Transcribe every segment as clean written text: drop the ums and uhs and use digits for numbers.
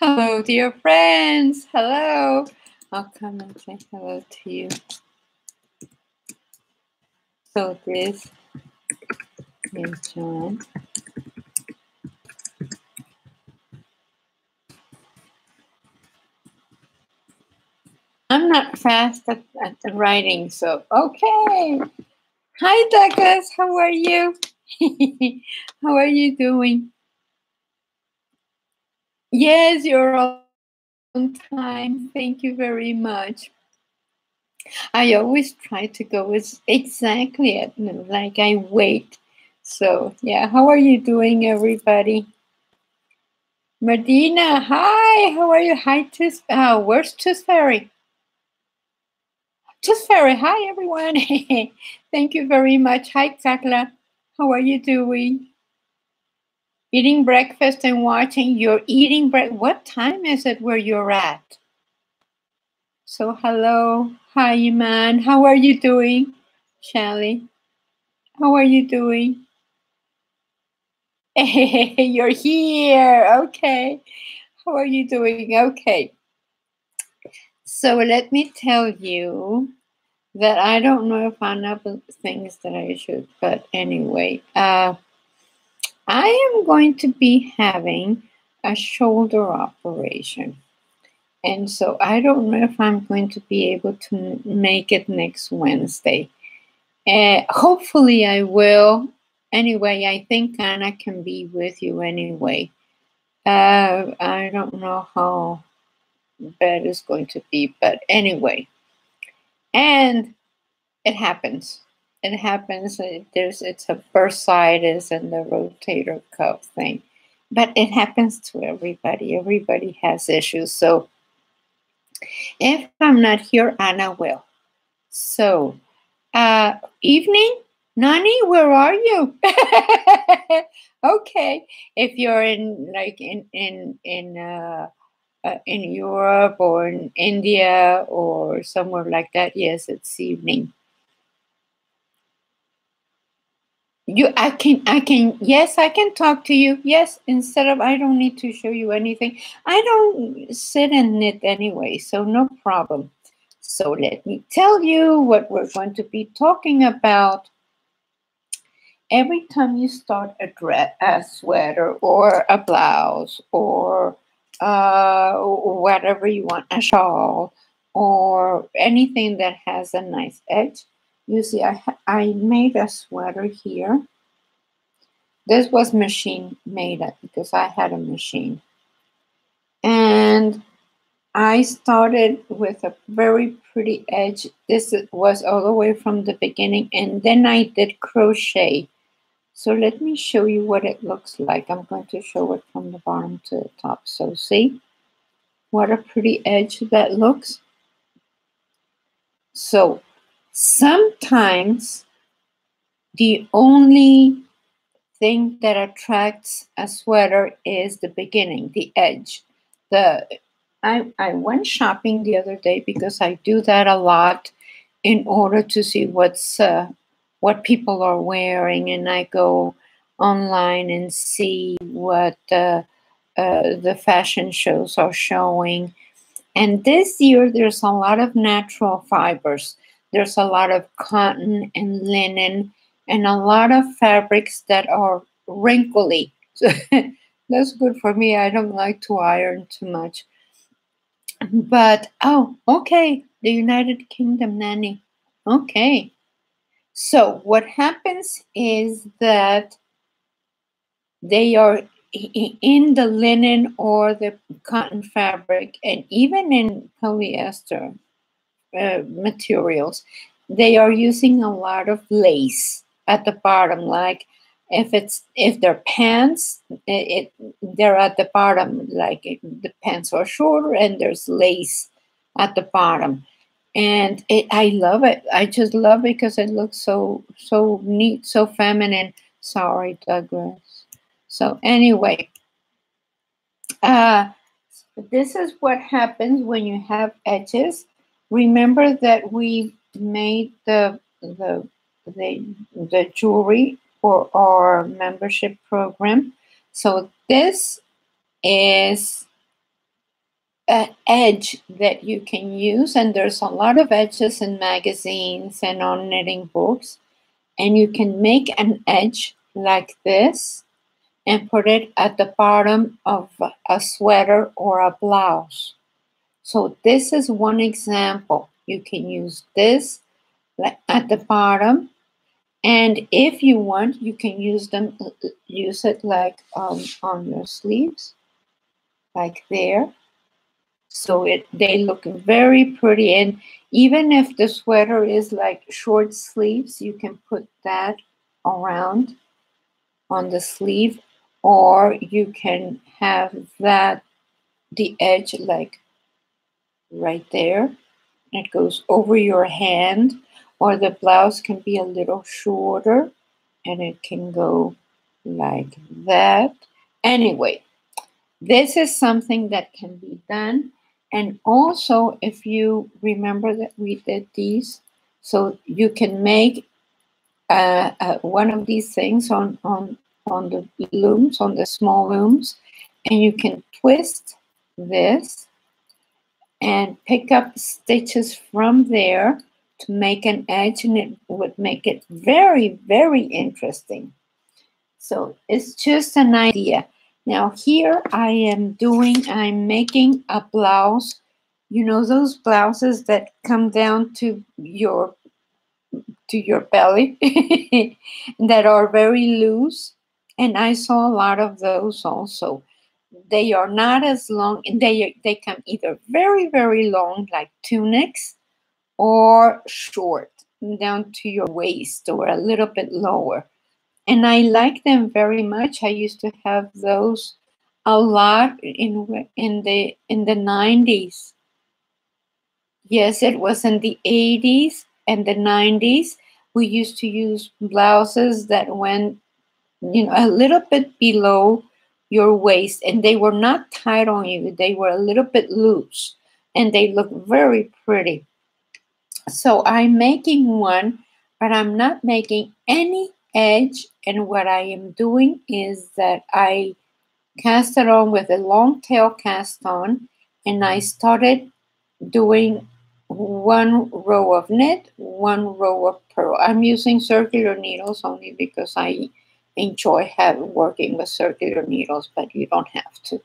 Hello, dear friends. Hello. I'll come and say hello to you. So this is John. I'm not fast at the writing, so okay. Hi, Douglas. How are you? How are you doing? Yes, you're on time. Thank you very much. I always try to go exactly at noon, like I wait. So, yeah, how are you doing, everybody? Medina, hi, how are you? Hi, where's Tooth Fairy? Tooth Fairy, hi, everyone. Thank you very much. Hi, Kakla, how are you doing? Eating breakfast and watching. You're eating What time is it where you're at? So, hello. Hi, Iman. How are you doing? Shelly, how are you doing? You're here. Okay. How are you doing? Okay. So, let me tell you that I don't know if I know the things that I should, but anyway, I am going to be having a shoulder operation. And so I don't know if I'm going to be able to make it next Wednesday. Hopefully I will. Anyway, I think Anna can be with you anyway. I don't know how bad it's going to be, but anyway. And it happens. It happens. It's a bursitis and the rotator cuff thing, but it happens to everybody. Everybody has issues. So if I'm not here, Anna will. So evening, Nani, where are you? Okay, if you're in Europe or in India or somewhere like that, yes, it's evening. Yes, I can talk to you. Yes, instead of, I don't need to show you anything. I don't sit and knit anyway, so no problem. So let me tell you what we're going to be talking about. Every time you start a sweater or a blouse or whatever you want, a shawl or anything that has a nice edge, you see, I made a sweater here. This was machine made because I had a machine. And I started with a very pretty edge. This was all the way from the beginning. And then I did crochet. So let me show you what it looks like. I'm going to show it from the bottom to the top. So see what a pretty edge that looks. So sometimes the only thing that attracts a sweater is the beginning, the edge. I went shopping the other day because I do that a lot in order to see what people are wearing, and I go online and see what the fashion shows are showing. And this year, there's a lot of natural fibers. There's a lot of cotton and linen and a lot of fabrics that are wrinkly. So that's good for me. I don't like to iron too much. But, oh, okay. The United Kingdom nanny. Okay. So what happens is that they are in the linen or the cotton fabric and even in polyester materials, they are using a lot of lace at the bottom. Like if they're pants, they're at the bottom. Like the pants are shorter and there's lace at the bottom. And I love it. I just love it because it looks so neat, so feminine. Sorry, Douglas. So anyway, uh, this is what happens when you have edges. Remember that we made the jewelry for our membership program. So this is edge that you can use, and there's a lot of edges in magazines and on knitting books, and you can make an edge like this and put it at the bottom of a sweater or a blouse. So this is one example. You can use this at the bottom, and if you want, you can use it like on your sleeves, like there. So they look very pretty. And even if the sweater is like short sleeves, you can put that around on the sleeve, or you can have the edge like right there. It goes over your hand, or the blouse can be a little shorter and it can go like that. Anyway, this is something that can be done. And also, if you remember that we did these, so you can make one of these things on the looms, on the small looms, and you can twist this and pick up stitches from there to make an edge, and it would make it very, very interesting. So it's just an idea. Now here I'm making a blouse. You know those blouses that come down to your belly that are very loose? And I saw a lot of those also. They are not as long, and they come either very, very long like tunics, or short down to your waist or a little bit lower. And I like them very much. I used to have those a lot in the 90s. Yes, it was in the 80s and the 90s. We used to use blouses that went, a little bit below your waist, and they were not tight on you. They were a little bit loose, and they look very pretty. So I'm making one, but I'm not making any edge. And what I am doing is that I cast it on with a long tail cast on, and I started doing one row of knit, one row of purl. I'm using circular needles only because I enjoy working with circular needles, but you don't have to.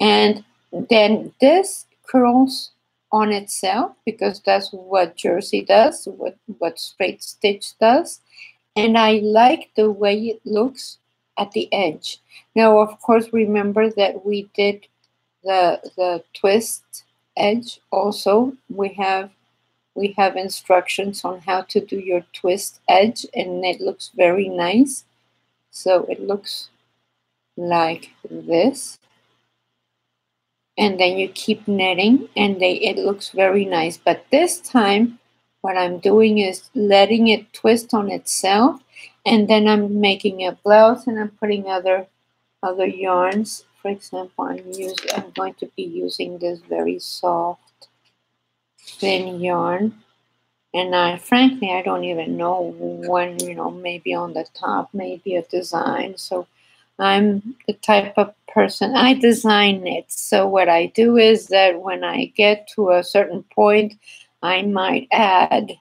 And then this curls on itself, because that's what jersey does, what straight stitch does. And I like the way it looks at the edge. Now, of course, remember that we did the twist edge also. We have instructions on how to do your twist edge, and it looks very nice. So it looks like this. And then you keep knitting, and it looks very nice. But this time, what I'm doing is letting it twist on itself, and then I'm making a blouse, and I'm putting other yarns. For example, I'm going to be using this very soft, thin yarn, and frankly, I don't even know when, maybe on the top, maybe a design. So I'm the type of person, I design it. So what I do is that when I get to a certain point, I might add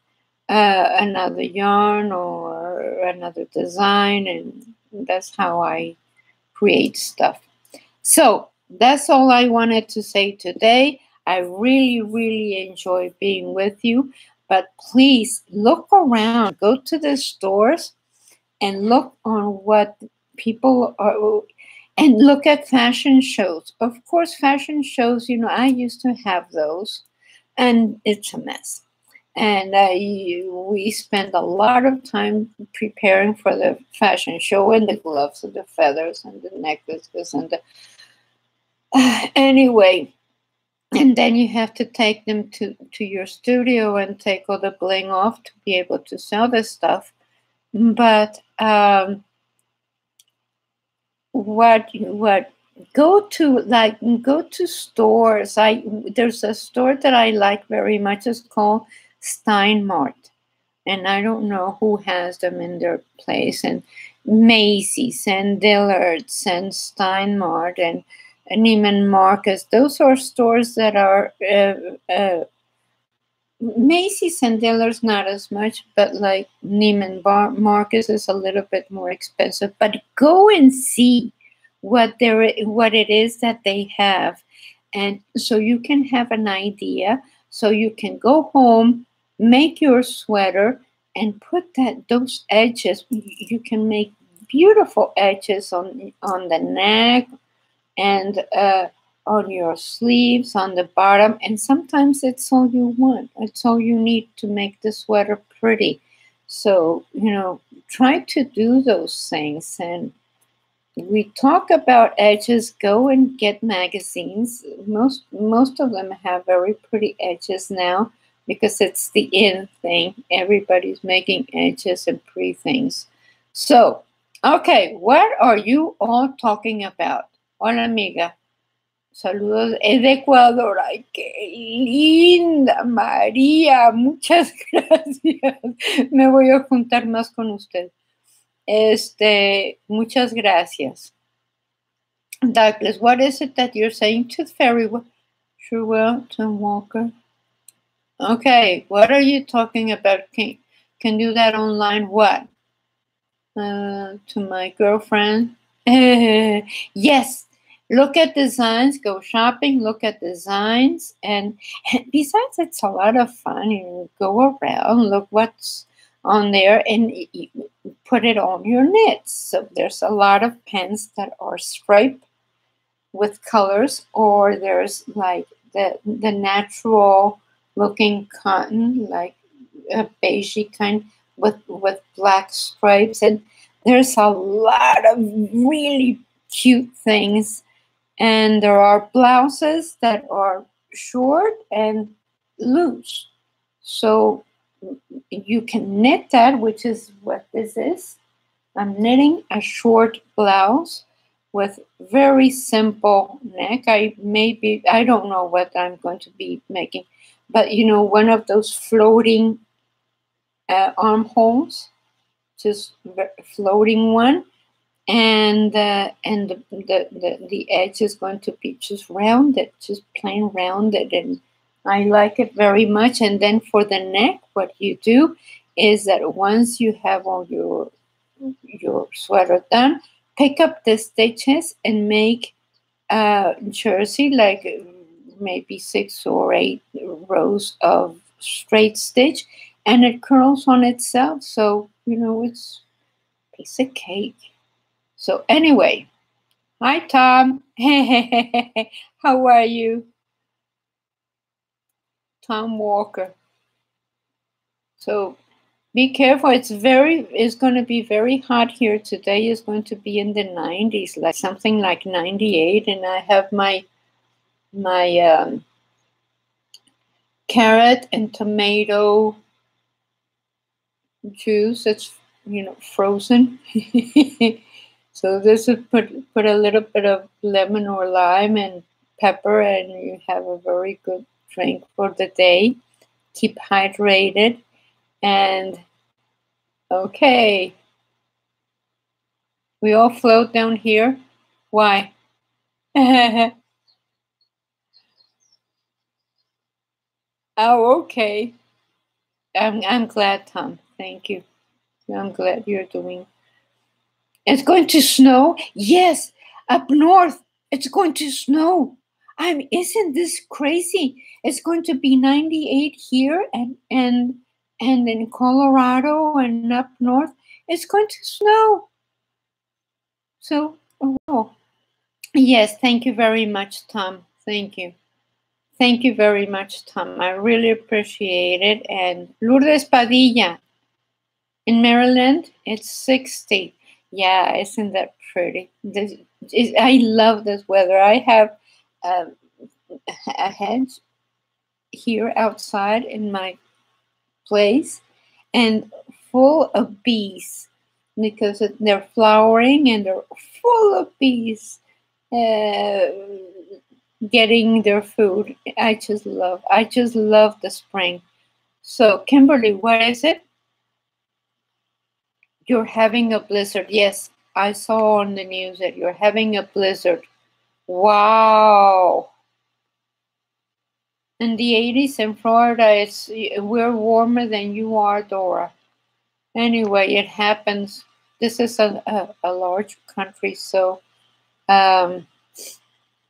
another yarn or another design, and that's how I create stuff. So that's all I wanted to say today. I really, really enjoy being with you. But please look around, go to the stores and look on what people are, and look at fashion shows. Of course, fashion shows, I used to have those, and it's a mess. And we spend a lot of time preparing for the fashion show, and the gloves and the feathers and the necklaces and the anyway. And then you have to take them to your studio and take all the bling off to be able to sell this stuff. But go to stores. There's a store that I like very much. It's called Steinmart, and I don't know who has them in their place. And Macy's and Dillard's and Steinmart, and Neiman Marcus. Those are stores that are Macy's and Dillard's not as much, but like Neiman Marcus is a little bit more expensive. But go and see what it is that they have, and so you can have an idea. So you can go home, make your sweater, and put those edges. You can make beautiful edges on the neck and on your sleeves, on the bottom, and sometimes it's all you want. It's all you need to make the sweater pretty. So, try to do those things. And we talk about edges. Go and get magazines. Most of them have very pretty edges now because it's the in thing. Everybody's making edges and pretty things. So, okay, what are you all talking about? Hola, amiga. Saludos. Es de Ecuador. Ay, qué linda, María. Muchas gracias. Me voy a juntar más con usted. Muchas gracias. Douglas, what is it that you're saying? Tooth Fairy? Sure will, Tom Walker. Okay, what are you talking about? Can do that online? What? To my girlfriend. Yes. Look at designs, go shopping, look at designs. And besides, it's a lot of fun. You go around, look what's on there, and you put it on your knits. So there's a lot of pens that are striped with colors, or there's like the natural looking cotton, like a beigey kind with black stripes. And there's a lot of really cute things. And there are blouses that are short and loose. So you can knit that, which is what this is. I'm knitting a short blouse with very simple neck. I don't know what I'm going to be making, but one of those floating armholes, just floating one. And the edge is going to be just rounded, just plain rounded, and I like it very much. And then for the neck, what you do is that once you have all your sweater done, pick up the stitches and make a jersey, like maybe 6 or 8 rows of straight stitch, and it curls on itself. So it's a piece of cake. So anyway, hi Tom. How are you? Tom Walker. So be careful. It's going to be very hot here today. It's going to be in the 90s, like something like 98. And I have my carrot and tomato juice that's frozen. So this is put a little bit of lemon or lime and pepper, and you have a very good drink for the day. Keep hydrated. And okay, we all float down here. Why? Oh, okay. I'm glad, Tom. Thank you. I'm glad you're doing. It's going to snow? Yes, up north. It's going to snow. Isn't this crazy? It's going to be 98 here and in Colorado and up north. It's going to snow. So, oh, yes, thank you very much, Tom. Thank you. Thank you very much, Tom. I really appreciate it. And Lourdes Padilla, in Maryland, it's 60. Yeah, isn't that pretty? I love this weather. I have a hedge here outside in my place and full of bees because they're flowering and they're full of bees getting their food. I just love the spring. So Kimberly, what is it? You're having a blizzard. Yes, I saw on the news that you're having a blizzard. Wow. In the 80s in Florida, we're warmer than you are, Dora. Anyway, it happens. This is a large country, so um,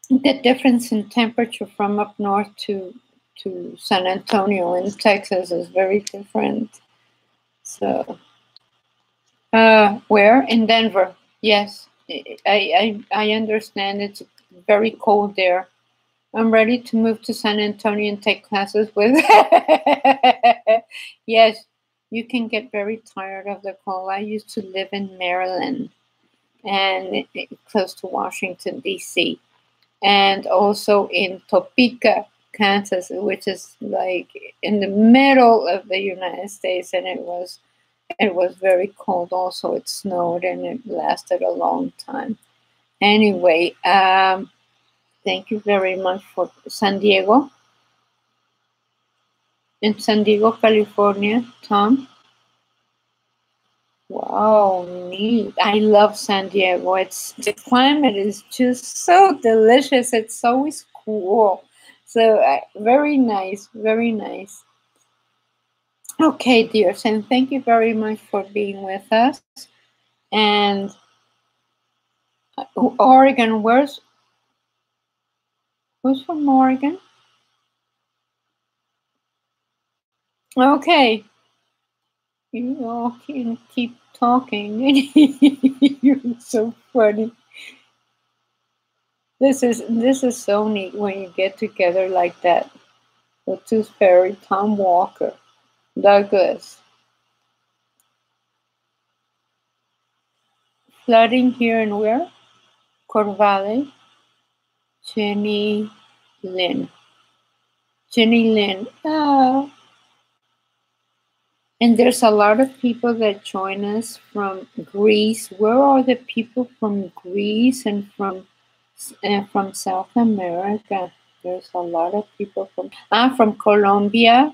the difference in temperature from up north to San Antonio in Texas is very different. So, where in Denver? Yes, I understand it's very cold there. I'm ready to move to San Antonio and take classes with. Yes, you can get very tired of the cold. I used to live in Maryland and close to Washington, D.C., and also in Topeka, Kansas, which is like in the middle of the United States, and it was very cold. Also, it snowed and it lasted a long time. Anyway, thank you very much for San Diego. In San Diego, California, Tom. Wow, neat. I love San Diego. The climate is just so delicious. It's always cool. So very nice, very nice. Okay, dears, and thank you very much for being with us. And Oregon, who's from Oregon? Okay, you all can keep talking. You're so funny. This is so neat when you get together like that. The Tooth Fairy, Tom Walker, Douglas. Flooding here and where? Corvallis. Jenny Lynn. Jenny Lynn. Oh. And there's a lot of people that join us from Greece. Where are the people from Greece and from South America? There's a lot of people from Colombia,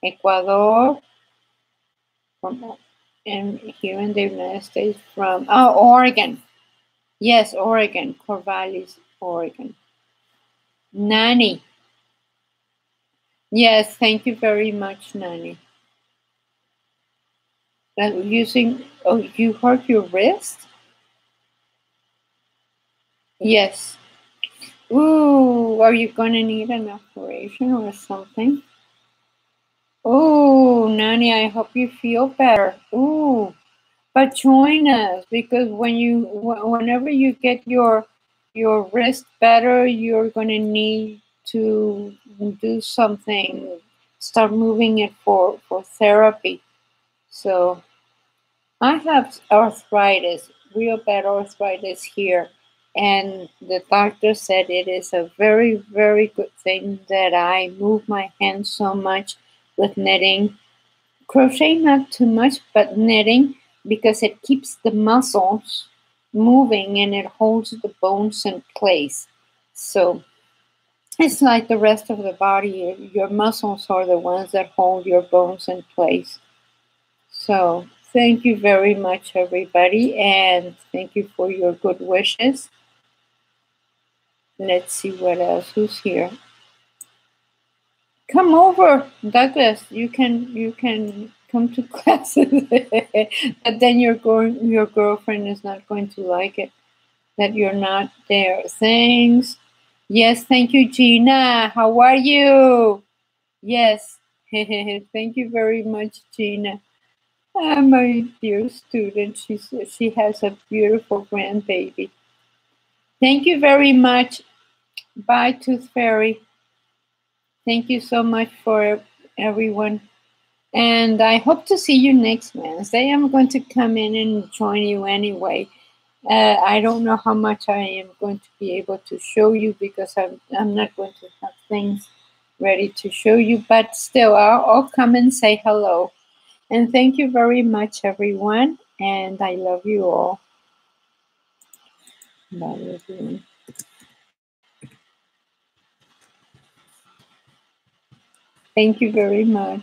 Ecuador, and here in the United States from Oregon. Yes, Oregon, Corvallis, Oregon. Nani. Yes, thank you very much, Nani. You hurt your wrist? Yes. Ooh, are you going to need an operation or something? Oh, Nani, I hope you feel better. Ooh, but join us because whenever you get your wrist better, you're going to need to do something, start moving it for therapy. So I have arthritis, real bad arthritis here. And the doctor said it is a very, very good thing that I move my hands so much with knitting. Crochet, not too much, but knitting because it keeps the muscles moving and it holds the bones in place. So it's like the rest of the body. Your muscles are the ones that hold your bones in place. So thank you very much, everybody, and thank you for your good wishes. Let's see what else. Who's here? Come over, Douglas. You can come to classes, but then your girlfriend is not going to like it that you're not there. Thanks. Yes, thank you, Gina. How are you? Yes. Thank you very much, Gina. My dear student, she has a beautiful grandbaby. Thank you very much. Bye, Tooth Fairy. Thank you so much for everyone. And I hope to see you next Wednesday. I'm going to come in and join you anyway. I don't know how much I am going to be able to show you because I'm not going to have things ready to show you, but still, I'll come and say hello. And thank you very much, everyone. And I love you all. Bye, everyone. Thank you very much.